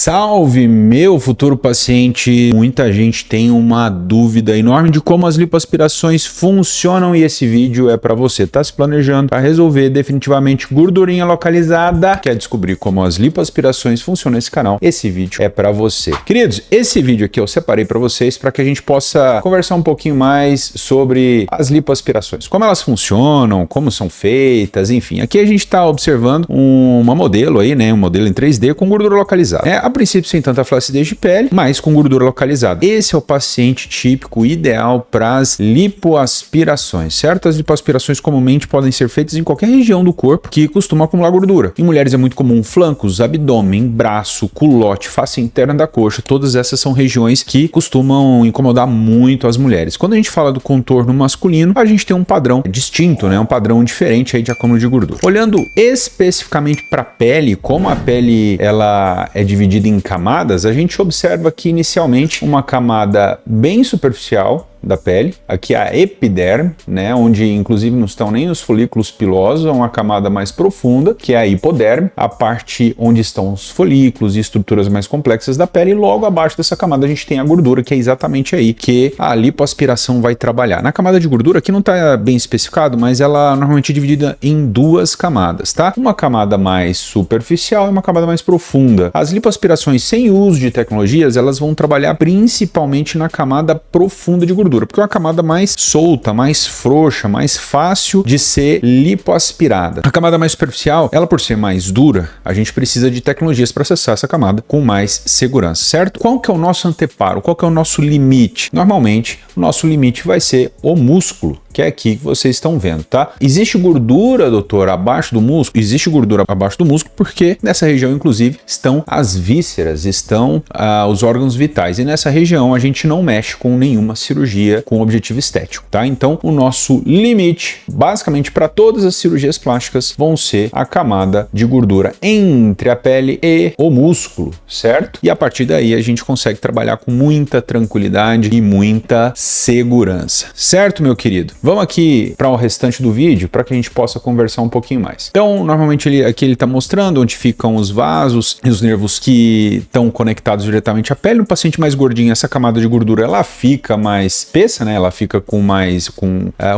Salve, meu futuro paciente! Muita gente tem uma dúvida enorme de como as lipoaspirações funcionam e esse vídeo é para você. Tá se planejando para resolver definitivamente gordurinha localizada? Quer descobrir como as lipoaspirações funcionam nesse canal? Esse vídeo é para você. Queridos, esse vídeo aqui eu separei para vocês para que a gente possa conversar um pouquinho mais sobre as lipoaspirações. Como elas funcionam, como são feitas, enfim. Aqui a gente está observando uma modelo aí, né? Um modelo em 3D com gordura localizada. A princípio sem tanta flacidez de pele, mas com gordura localizada. Esse é o paciente típico ideal para as lipoaspirações, certo? As lipoaspirações comumente podem ser feitas em qualquer região do corpo que costuma acumular gordura. Em mulheres é muito comum flancos, abdômen, braço, culote, face interna da coxa. Todas essas são regiões que costumam incomodar muito as mulheres. Quando a gente fala do contorno masculino, a gente tem um padrão distinto, né? Um padrão diferente aí de acúmulo de gordura. Olhando especificamente para a pele, como a pele ela é dividida em camadas, a gente observa que inicialmente uma camada bem superficial da pele, aqui a epiderme, né, onde inclusive não estão nem os folículos pilosos, é uma camada mais profunda, que é a hipoderme, a parte onde estão os folículos e estruturas mais complexas da pele, e logo abaixo dessa camada a gente tem a gordura, que é exatamente aí que a lipoaspiração vai trabalhar. Na camada de gordura, aqui não está bem especificado, mas ela normalmente é dividida em duas camadas, tá? Uma camada mais superficial e uma camada mais profunda. As lipoaspirações sem uso de tecnologias, elas vão trabalhar principalmente na camada profunda de gordura, porque é uma camada mais solta, mais frouxa, mais fácil de ser lipoaspirada. A camada mais superficial, ela por ser mais dura, a gente precisa de tecnologias para acessar essa camada com mais segurança, certo? Qual que é o nosso anteparo? Qual que é o nosso limite? Normalmente, o nosso limite vai ser o músculo, que é aqui que vocês estão vendo, tá? Existe gordura, doutor, abaixo do músculo? Existe gordura abaixo do músculo porque nessa região, inclusive, estão as vísceras, estão os órgãos vitais. E nessa região a gente não mexe com nenhuma cirurgia com objetivo estético, tá? Então, o nosso limite, basicamente para todas as cirurgias plásticas, vão ser a camada de gordura entre a pele e o músculo, certo? E a partir daí a gente consegue trabalhar com muita tranquilidade e muita segurança, certo, meu querido? Vamos aqui para o restante do vídeo para que a gente possa conversar um pouquinho mais. Então, normalmente aqui ele está mostrando onde ficam os vasos e os nervos que estão conectados diretamente à pele. No paciente mais gordinho, essa camada de gordura ela fica mais espessa, né? Ela fica com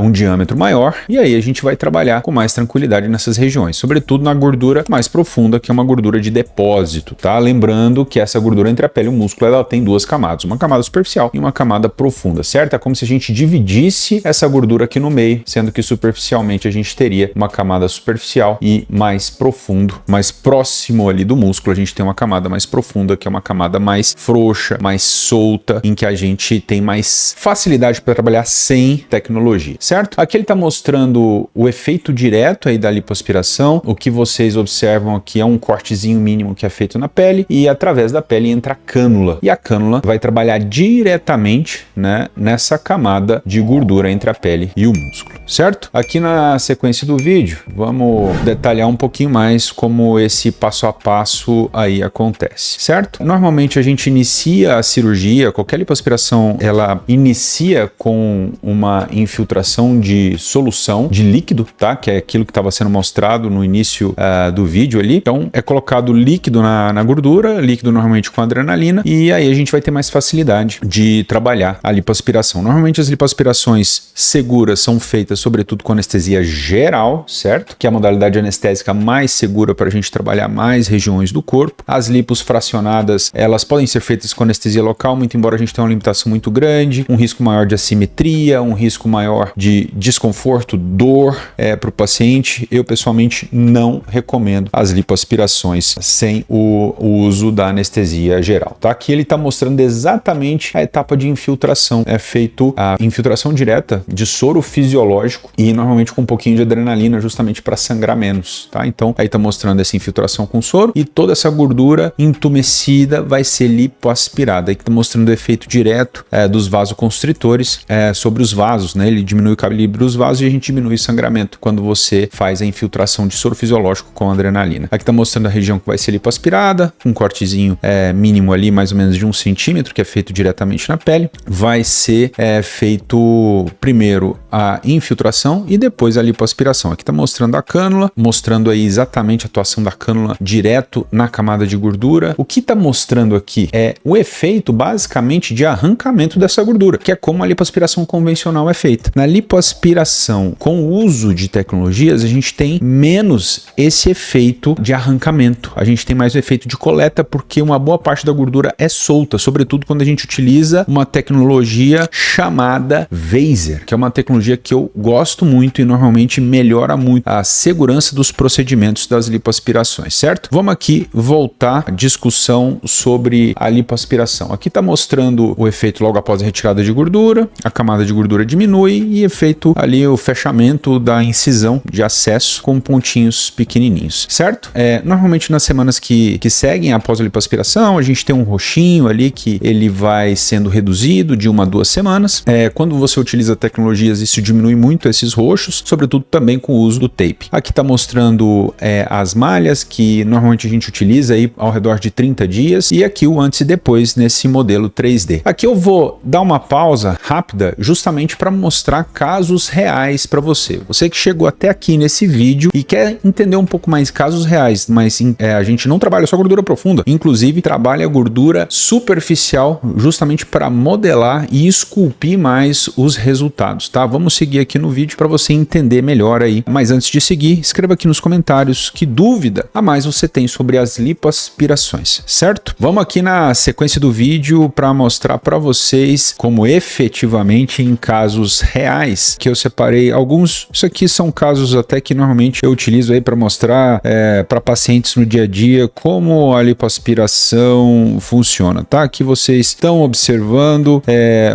um diâmetro maior e aí a gente vai trabalhar com mais tranquilidade nessas regiões, sobretudo na gordura mais profunda, que é uma gordura de depósito, tá? Lembrando que essa gordura entre a pele e o músculo, ela tem duas camadas, uma camada superficial e uma camada profunda, certo? É como se a gente dividisse essa gordura aqui no meio, sendo que superficialmente a gente teria uma camada superficial e mais profundo, mais próximo ali do músculo, a gente tem uma camada mais profunda, que é uma camada mais frouxa, mais solta, em que a gente tem mais facilidade para trabalhar sem tecnologia, certo? Aqui ele está mostrando o efeito direto aí da lipoaspiração. O que vocês observam aqui é um cortezinho mínimo que é feito na pele e através da pele entra a cânula. E a cânula vai trabalhar diretamente, né, nessa camada de gordura entre a pele e o músculo, certo? Aqui na sequência do vídeo, vamos detalhar um pouquinho mais como esse passo a passo aí acontece, certo? Normalmente a gente inicia a cirurgia, qualquer lipoaspiração, ela inicia com uma infiltração de solução de líquido, tá? Que é aquilo que estava sendo mostrado no início do vídeo ali. Então, é colocado líquido na gordura, líquido normalmente com adrenalina, e aí a gente vai ter mais facilidade de trabalhar a lipoaspiração. Normalmente as lipoaspirações seguras são feitas sobretudo com anestesia geral, certo? Que é a modalidade anestésica mais segura para a gente trabalhar mais regiões do corpo. As lipos fracionadas, elas podem ser feitas com anestesia local, muito embora a gente tenha uma limitação muito grande, um risco maior de assimetria, um risco maior de desconforto, dor para o paciente. Eu pessoalmente não recomendo as lipoaspirações sem o uso da anestesia geral, tá? Aqui ele está mostrando exatamente a etapa de infiltração. É feito a infiltração direta de soro fisiológico e normalmente com um pouquinho de adrenalina justamente para sangrar menos, tá? Então aí tá mostrando essa infiltração com soro e toda essa gordura entumecida vai ser lipoaspirada. Aí tá mostrando o efeito direto dos vasoconstritores sobre os vasos, né? Ele diminui o calibre dos vasos e a gente diminui o sangramento quando você faz a infiltração de soro fisiológico com adrenalina. Aqui tá mostrando a região que vai ser lipoaspirada, um cortezinho mínimo ali, mais ou menos de 1 centímetro, que é feito diretamente na pele. Vai ser feito primeiro primeiro a infiltração e depois a lipoaspiração. Aqui está mostrando a cânula, mostrando aí exatamente a atuação da cânula direto na camada de gordura. O que está mostrando aqui é o efeito basicamente de arrancamento dessa gordura, que é como a lipoaspiração convencional é feita. Na lipoaspiração com o uso de tecnologias, a gente tem menos esse efeito de arrancamento. A gente tem mais o efeito de coleta, porque uma boa parte da gordura é solta, sobretudo quando a gente utiliza uma tecnologia chamada Vaser, que é uma tecnologia que eu gosto muito e normalmente melhora muito a segurança dos procedimentos das lipoaspirações, certo? Vamos aqui voltar à discussão sobre a lipoaspiração. Aqui está mostrando o efeito logo após a retirada de gordura, a camada de gordura diminui e efeito ali o fechamento da incisão de acesso com pontinhos pequenininhos, certo? Normalmente nas semanas que seguem após a lipoaspiração, a gente tem um roxinho ali que ele vai sendo reduzido de 1 a 2 semanas. Quando você utiliza tecnologias, isso diminui muito esses roxos, sobretudo também com o uso do tape. Aqui está mostrando as malhas que normalmente a gente utiliza aí ao redor de 30 dias e aqui o antes e depois nesse modelo 3D. Aqui eu vou dar uma pausa rápida justamente para mostrar casos reais para você. Você que chegou até aqui nesse vídeo e quer entender um pouco mais casos reais, mas a gente não trabalha só gordura profunda, inclusive trabalha gordura superficial justamente para modelar e esculpir mais os resultados, tá? Vamos seguir aqui no vídeo para você entender melhor aí. Mas antes de seguir, escreva aqui nos comentários que dúvida a mais você tem sobre as lipoaspirações, certo? Vamos aqui na sequência do vídeo para mostrar para vocês como efetivamente em casos reais que eu separei alguns. Isso aqui são casos até que normalmente eu utilizo aí para mostrar para pacientes no dia a dia como a lipoaspiração funciona, tá? Aqui vocês estão observando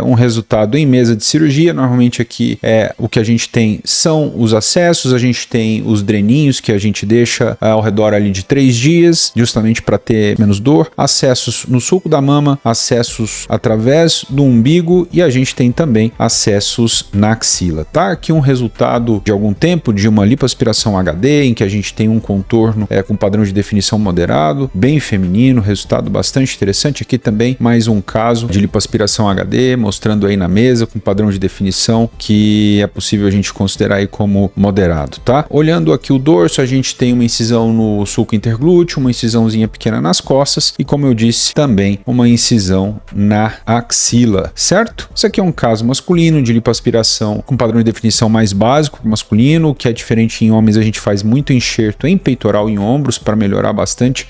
um resultado em mesa de cirurgia. Normalmente aqui o que a gente tem são os acessos, a gente tem os dreninhos que a gente deixa ao redor ali de 3 dias, justamente para ter menos dor, acessos no sulco da mama, acessos através do umbigo e a gente tem também acessos na axila, tá? Aqui um resultado de algum tempo de uma lipoaspiração HD, em que a gente tem um contorno com padrão de definição moderado, bem feminino, resultado bastante interessante. Aqui também mais um caso de lipoaspiração HD, mostrando aí na mesa com padrão de definição que é possível a gente considerar aí como moderado, tá? Olhando aqui o dorso, a gente tem uma incisão no sulco interglúteo, uma incisãozinha pequena nas costas e, como eu disse, também uma incisão na axila, certo? Isso aqui é um caso masculino de lipoaspiração com padrão de definição mais básico masculino, que é diferente em homens. A gente faz muito enxerto em peitoral e em ombros para melhorar bastante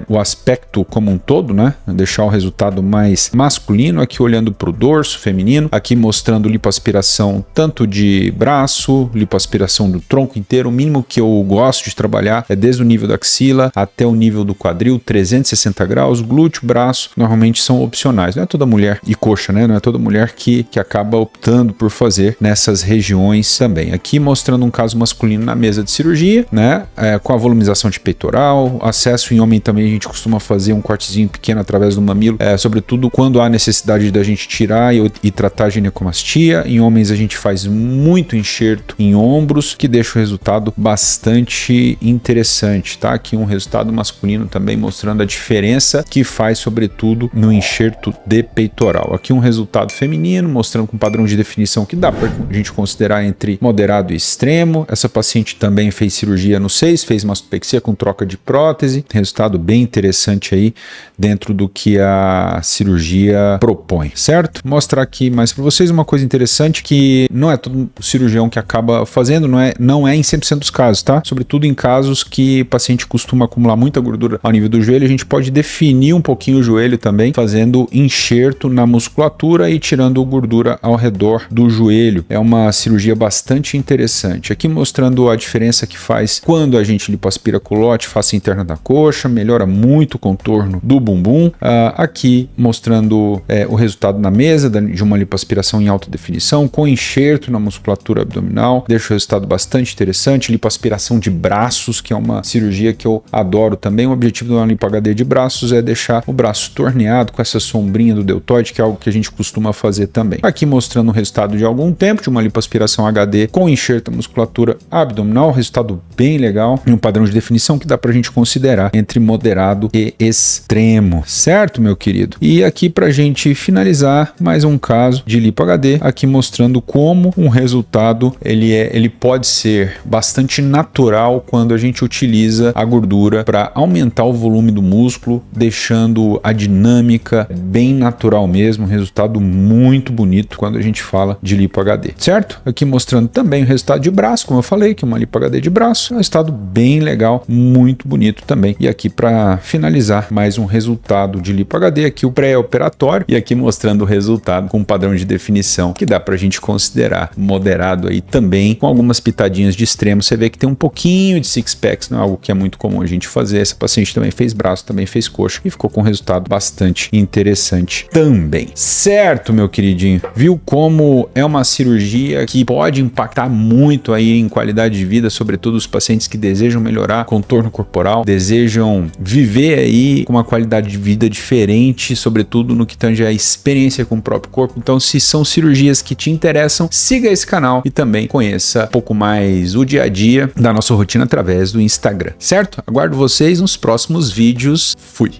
o aspecto como um todo, né? Deixar o resultado mais masculino. Aqui olhando para o dorso feminino, aqui mostrando lipoaspiração tanto de braço, lipoaspiração do tronco inteiro. O mínimo que eu gosto de trabalhar é desde o nível da axila até o nível do quadril, 360 graus, glúteo, braço, normalmente são opcionais. Não é toda mulher, e coxa, né? Não é toda mulher que acaba optando por fazer nessas regiões também. Aqui mostrando um caso masculino na mesa de cirurgia, né? Com a volumização de peitoral, acesso em homem também a gente costuma fazer um cortezinho pequeno através do mamilo, sobretudo quando há necessidade da gente tirar e tratar a ginecomastia. Em homens a gente faz muito enxerto em ombros, que deixa o resultado bastante interessante, tá? Aqui um resultado masculino também mostrando a diferença que faz, sobretudo no enxerto de peitoral. Aqui um resultado feminino mostrando com padrão de definição que dá para a gente considerar entre moderado e extremo. Essa paciente também fez cirurgia no 6, fez mastopexia com troca de prótese, resultado bem interessante aí dentro do que a cirurgia propõe, certo? Mostrar aqui mais para vocês uma coisa interessante que não é todo cirurgião que acaba fazendo, não é em 100% dos casos, tá? Sobretudo em casos que o paciente costuma acumular muita gordura ao nível do joelho, a gente pode definir um pouquinho o joelho também, fazendo enxerto na musculatura e tirando gordura ao redor do joelho. É uma cirurgia bastante interessante. Aqui mostrando a diferença que faz quando a gente lipoaspira culote, face interna da coxa, melhora muito o contorno do bumbum. Aqui mostrando o resultado na mesa de uma lipoaspiração em alta definição, com enxerto na musculatura abdominal, deixa o resultado bastante interessante. Lipoaspiração de braços, que é uma cirurgia que eu adoro também. O objetivo da lipo HD de braços é deixar o braço torneado com essa sombrinha do deltoide, que é algo que a gente costuma fazer também. Aqui mostrando o resultado de algum tempo de uma lipoaspiração HD com enxerto na musculatura abdominal, resultado bem legal e um padrão de definição que dá pra gente considerar entre moderado e extremo, certo, meu querido? E aqui pra gente finalizar mais um caso de lipo HD, aqui mostrando mostrando como um resultado ele pode ser bastante natural quando a gente utiliza a gordura para aumentar o volume do músculo, deixando a dinâmica bem natural mesmo, um resultado muito bonito quando a gente fala de Lipo HD, certo? Aqui mostrando também o resultado de braço, como eu falei, que é uma Lipo HD de braço, é um resultado bem legal, muito bonito também. E aqui para finalizar, mais um resultado de Lipo HD, aqui o pré-operatório, e aqui mostrando o resultado com um padrão de definição que dá pra gente considerar moderado aí também, com algumas pitadinhas de extremo. Você vê que tem um pouquinho de six packs, não é algo que é muito comum a gente fazer. Essa paciente também fez braço, também fez coxa e ficou com um resultado bastante interessante também. Certo, meu queridinho? Viu como é uma cirurgia que pode impactar muito aí em qualidade de vida, sobretudo os pacientes que desejam melhorar contorno corporal, desejam viver aí com uma qualidade de vida diferente, sobretudo no que tange a experiência com o próprio corpo. Então, se são cirurgias que te interessam, siga esse canal e também conheça um pouco mais o dia a dia da nossa rotina através do Instagram, certo? Aguardo vocês nos próximos vídeos. Fui!